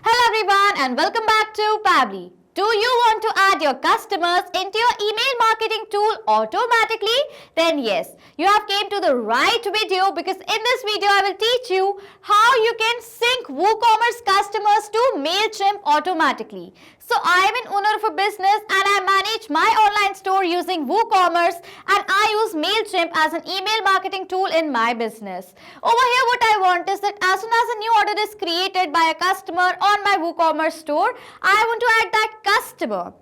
Hello everyone and welcome back to Pabbly. Do you want to add your customers into your email marketing tool automatically? Then yes, you have came to the right video because in this video I will teach you how you can sync WooCommerce customers to Mailchimp automatically. So I am an owner of a business and I manage my online store using WooCommerce and I use Mailchimp as an email marketing tool in my business. Over here what I want is that as soon as a new order is created by a customer on my WooCommerce store, I want to add that customer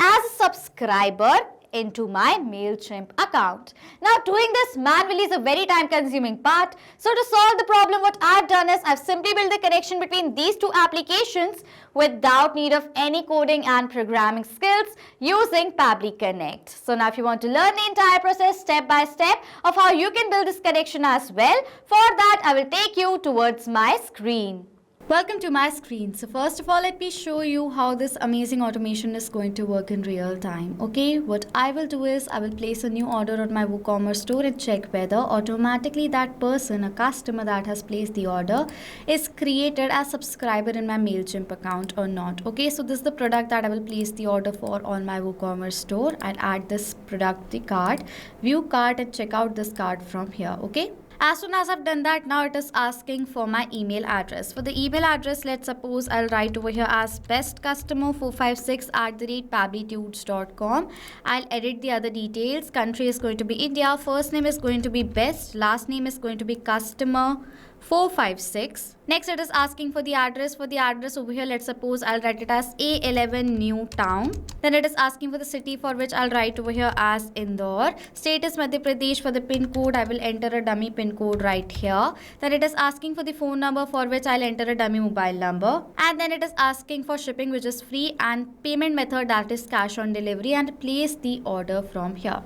as a subscriber into my Mailchimp account. Now doing this manually is a very time consuming part. So to solve the problem, what I've done is I've simply built the connection between these two applications without need of any coding and programming skills using Pabbly Connect. So now if you want to learn the entire process step by step of how you can build this connection as well, for that I will take you towards my screen. Welcome to my screen. So first of all, let me show you how this amazing automation is going to work in real time. Okay, what I will do is I will place a new order on my WooCommerce store and check whether automatically that person, a customer that has placed the order, is created as subscriber in my Mailchimp account or not. Okay, so this is the product that I will place the order for on my WooCommerce store. I'll add this product to the cart, view cart and check out this cart from here. Okay. As soon as I've done that, now it is asking for my email address. For the email address, let's suppose I'll write over here as bestcustomer456@pabblytudes.com. I'll edit the other details. Country is going to be India. First name is going to be best. Last name is going to be customer456. Next, it is asking for the address. For the address over here, let's suppose I'll write it as A11 New Town. Then it is asking for the city, for which I'll write over here as Indore. State is Madhya Pradesh. For the pin code, I will enter a dummy pin code right here. Then it is asking for the phone number, for which I'll enter a dummy mobile number. And then it is asking for shipping, which is free, and payment method, that is cash on delivery, and place the order from here.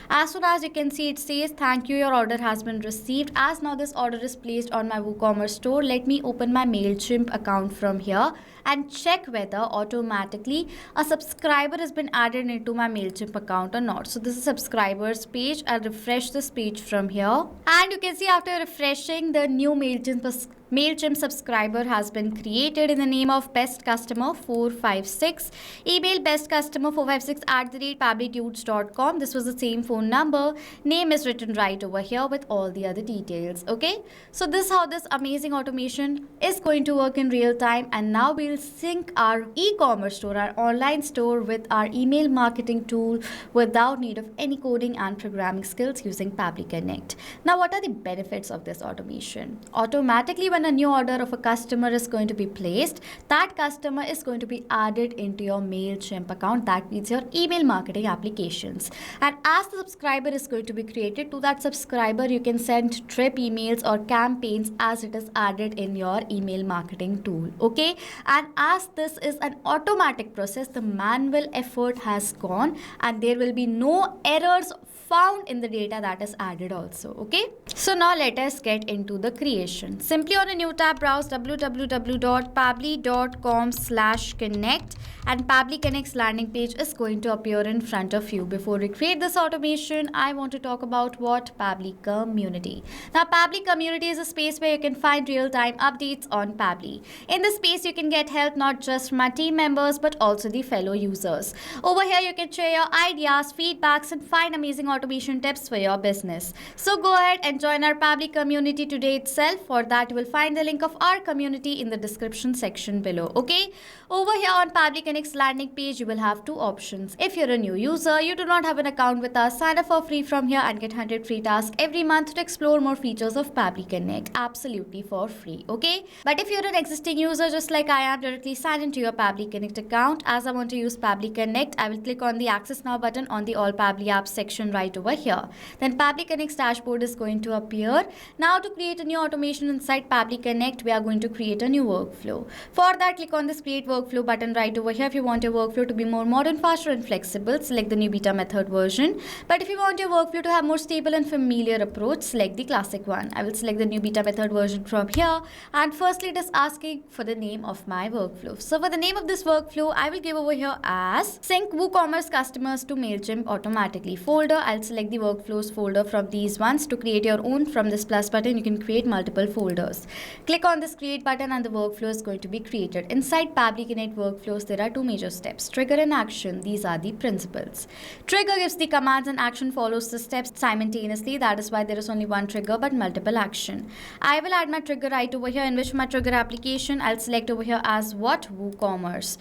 As soon as you can see, it says thank you, your order has been received. As now this order is placed on my WooCommerce store, let me open my Mailchimp account from here and check whether automatically a subscriber has been added into my Mailchimp account or not. So this is subscribers page. I'll refresh this page from here and you can see after refreshing, the new Mailchimp subscriber has been created in the name of bestcustomer456. Email bestcustomer456@pabblytudes.com. This was the same phone number. Name is written right over here with all the other details. Okay. So this is how this amazing automation is going to work in real time. And now we'll sync our e-commerce store, our online store, with our email marketing tool without need of any coding and programming skills using Pabbly Connect. Now, what are the benefits of this automation? Automatically, when a new order of a customer is going to be placed, that customer is going to be added into your Mailchimp account. That means your email marketing applications. And as the subscriber is going to be created, to that subscriber, you can send drip emails or campaigns as it is added in your email marketing tool. Okay. And as this is an automatic process, the manual effort has gone and there will be no errors found in the data that is added also. Okay. So now let us get into the creation. Simply on a new tab, browse www.pabbly.com/connect and Pabbly Connect's landing page is going to appear in front of you. Before we create this automation, I want to talk about what Pabbly Community. Now, Pabbly Community is a space where you can find real-time updates on Pabbly. In this space, you can get help not just from my team members but also the fellow users. Over here, you can share your ideas, feedbacks, and find amazing automation tips for your business. So go ahead and join our Pabbly Community today itself. For that, you will find the link of our community in the description section below. Okay. Over here on Pabbly Connect's landing page, you will have two options. If you're a new user, you do not have an account with us, sign up for free from here and get 100 free tasks every month to explore more features of Pabbly Connect absolutely for free. Okay. But if you're an existing user just like I am, directly sign into your Pabbly Connect account. As I want to use Pabbly Connect, I will click on the Access Now button on the All Pabbly Apps section right over here. Then Pabbly Connect's dashboard is going to appear. Now to create a new automation inside Pabbly Connect, we are going to create a new workflow. For that, click on this Create Workflow button right over here. If you want your workflow to be more modern, faster and flexible, select the new beta method version. But if you want your workflow to have more stable and familiar approach, select the classic one. I will select the new beta method version from here. And firstly, it is asking for the name of my workflow. So for the name of this workflow, I will give over here as Sync WooCommerce Customers to Mailchimp Automatically folder. I'll select the workflows folder from these ones. To create your own, from this plus button, you can create multiple folders. Click on this create button and the workflow is going to be created. Inside Pabbly Connect workflows, there are two major steps, trigger and action. These are the principles. Trigger gives the commands and action follows the steps simultaneously. That is why there is only one trigger but multiple action. I will add my trigger right over here, in which my trigger application I'll select over here as what? WooCommerce.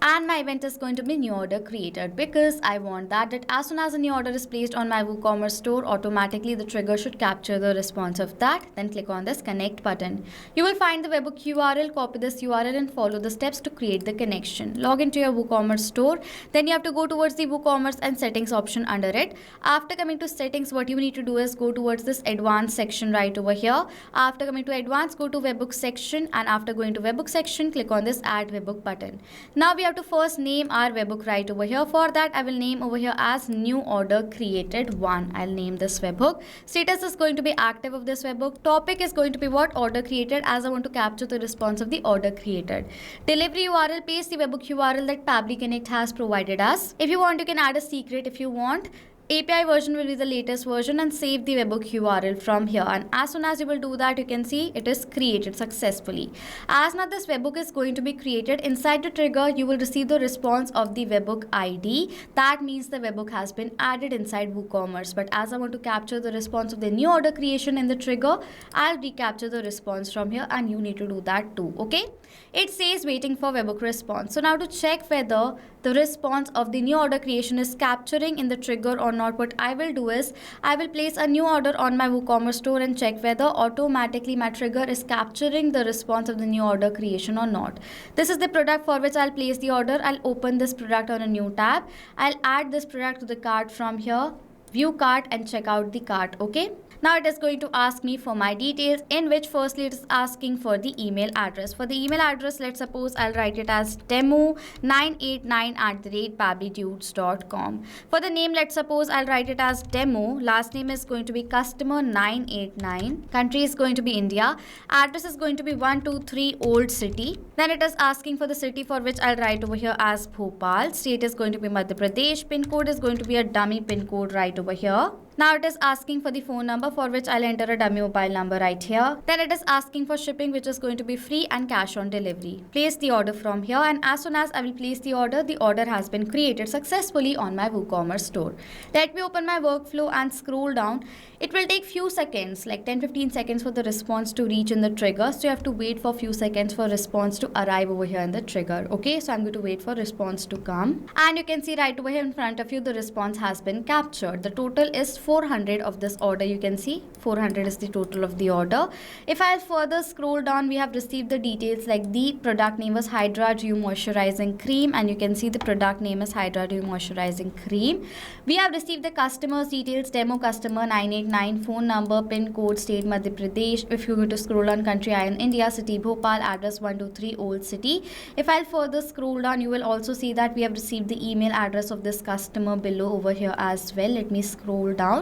And my event is going to be new order created, because I want that as soon as a new order is placed on my WooCommerce store, automatically the trigger should capture the response of that. Then click on this connect button. You will find the webhook URL, copy this URL and follow the steps to create the connection. Log into your WooCommerce store. Then you have to go towards the WooCommerce and settings option under it. After coming to settings, what you need to do is go towards this advanced section right over here. After coming to advanced, go to webhook section, and after going to webhook section, click on this add webhook button. Now we have to first name our webhook right over here. For that, I will name over here as new order created 1. I'll name this webhook. Status is going to be active of this webhook. Topic is going to be what? Order created, as I want to capture the response of the order created. Delivery URL, paste the webhook URL that Pabbly Connect has provided us. If you want, you can add a secret if you want. API version will be the latest version, and save the webhook URL from here. And as soon as you will do that, you can see it is created successfully. As now this webhook is going to be created, inside the trigger you will receive the response of the webhook ID. That means the webhook has been added inside WooCommerce. But as I want to capture the response of the new order creation in the trigger, I'll recapture the response from here, and you need to do that too. Okay, it says waiting for webhook response. So now to check whether the response of the new order creation is capturing in the trigger or not, what I will do is I will place a new order on my WooCommerce store and check whether automatically my trigger is capturing the response of the new order creation or not. This is the product for which I'll place the order. I'll open this product on a new tab. I'll add this product to the cart from here, view cart, and check out the cart. Okay, now it is going to ask me for my details, in which firstly it is asking for the email address. For the email address, let's suppose I'll write it as demo989@pabblydudes.com. For the name, let's suppose I'll write it as demo. Last name is going to be customer989. Country is going to be India. Address is going to be 123 Old City. Then it is asking for the city, for which I'll write over here as Bhopal. State is going to be Madhya Pradesh. Pin code is going to be a dummy pin code right over here. Now it is asking for the phone number, for which I'll enter a dummy mobile number right here. Then it is asking for shipping, which is going to be free and cash on delivery. Place the order from here, and as soon as I will place the order has been created successfully on my WooCommerce store. Let me open my workflow and scroll down. It will take few seconds, like 10-15 seconds, for the response to reach in the trigger. So you have to wait for few seconds for response to arrive over here in the trigger. Okay, so I'm going to wait for response to come. And you can see right over here in front of you, the response has been captured. The total is 400 of this order. You can see 400 is the total of the order. If I further scroll down, we have received the details, like the product name was Hydra Dew Moisturizing Cream, and you can see the product name is Hydra Dew Moisturizing Cream. We have received the customer's details, demo customer 989, phone number, pin code, state Madhya Pradesh. If you go to scroll down, country I in India, city Bhopal, address 123 Old City. If I'll further scroll down, you will also see that we have received the email address of this customer below over here as well. Let me scroll down.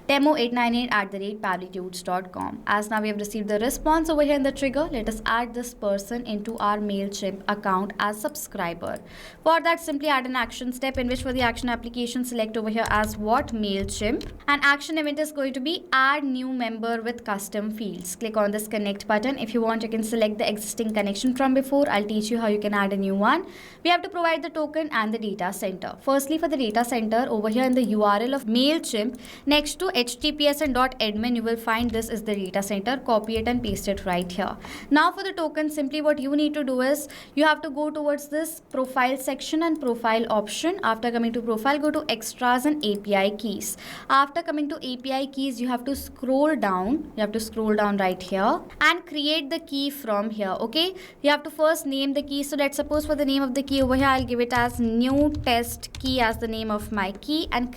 demo898@pabblydudes.com. As now we have received the response over here in the trigger, let us add this person into our Mailchimp account as subscriber. For that, simply add an action step, in which for the action application, select over here as what? Mailchimp. An action event is going to be add new member with custom fields. Click on this connect button. If you want, you can select the existing connection from before. I'll teach you how you can add a new one. We have to provide the token and the data center. Firstly, for the data center, over here in the URL of Mailchimp, next to https and .admin, you will find this is the data center. Copy it and paste it right here. Now for the token, simply what you need to do is you have to go towards this profile section and profile option. After coming to profile, go to extras and API keys. After coming to API keys, you have to scroll down. You have to scroll down right here and create the key from here. Okay, you have to first name the key. So let's suppose for the name of the key over here, I'll give it as new test key as the name of my key, and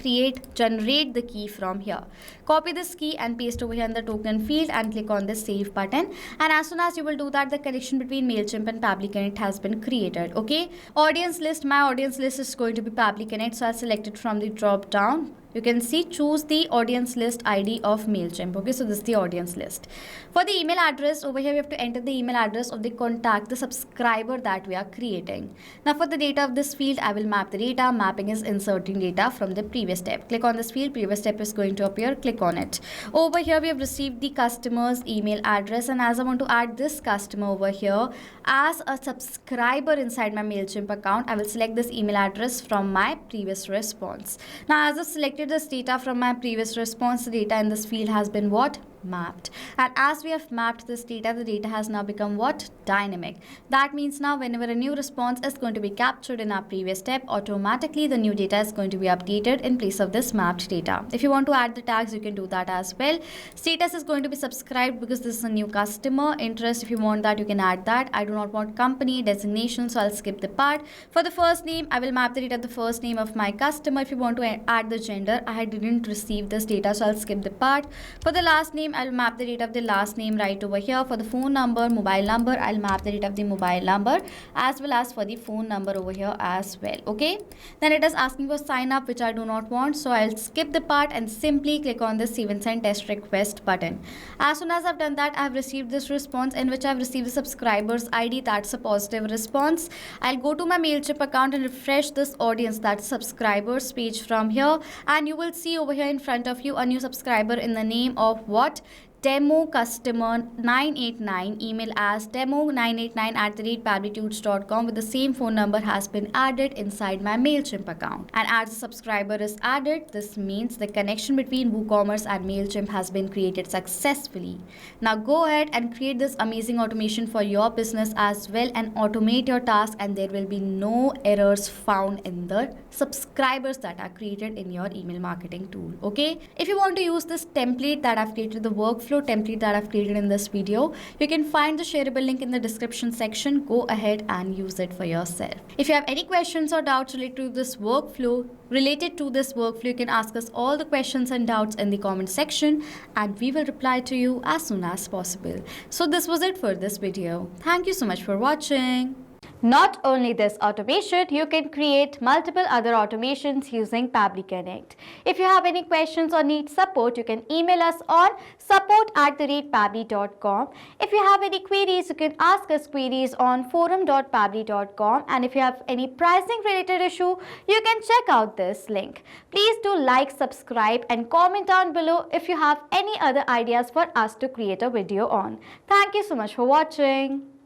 generate the key from here. Copy this key and paste over here in the token field and click on this save button. And as soon as you will do that, the connection between Mailchimp and Pabbly Connect has been created. Okay, audience list, my audience list is going to be Pabbly Connect, so I select it from the drop down. you can see choose the audience list ID of Mailchimp. Okay, so this is the audience list. For the email address, over here we have to enter the email address of the contact, the subscriber that we are creating. Now for the data of this field, I will map the data. Mapping is inserting data from the previous step. Click on this field, previous step is going to appear, click on it. Over here we have received the customer's email address, and as I want to add this customer over here as a subscriber inside my Mailchimp account, I will select this email address from my previous response. Now as I've selected this data from my previous response, the data in this field has been what? Mapped. And as we have mapped this data, the data has now become what? Dynamic. That means now whenever a new response is going to be captured in our previous step, automatically the new data is going to be updated in place of this mapped data. If you want to add the tags, you can do that as well. Status is going to be subscribed because this is a new customer. Interest, if you want that, you can add that. I do not want company designation, so I'll skip the part. For the first name, I will map the data of the first name of my customer. If you want to add the gender, I didn't receive this data, so I'll skip the part. For the last name, I'll map the data of the last name right over here. For the phone number, mobile number, I'll map the data of the mobile number as well as for the phone number over here as well. Okay, then it is asking for sign up, which I do not want, so I'll skip the part and simply click on the save and send test request button. As soon as I've done that, I've received this response in which I've received the subscriber's ID. That's a positive response. I'll go to my Mailchimp account and refresh this audience, that's subscribers page from here, and you will see over here in front of you a new subscriber in the name of what? Demo customer 989, email as demo989@pabblytudes.com, with the same phone number has been added inside my Mailchimp account. And as the subscriber is added, this means the connection between WooCommerce and Mailchimp has been created successfully. Now go ahead and create this amazing automation for your business as well and automate your task, and there will be no errors found in the subscribers that are created in your email marketing tool. Okay, if you want to use this template that I've created, the workflow template that I've created in this video, you can find the shareable link in the description section. Go ahead and use it for yourself. If you have any questions or doubts related to this workflow, you can ask us all the questions and doubts in the comment section, and we will reply to you as soon as possible. So this was it for this video. Thank you so much for watching. Not only this automation, you can create multiple other automations using Pabbly Connect. If you have any questions or need support, you can email us on support@pabbly.com. If you have any queries, you can ask us queries on forum.pabbly.com. And if you have any pricing related issue, you can check out this link. Please do like, subscribe and comment down below if you have any other ideas for us to create a video on. Thank you so much for watching.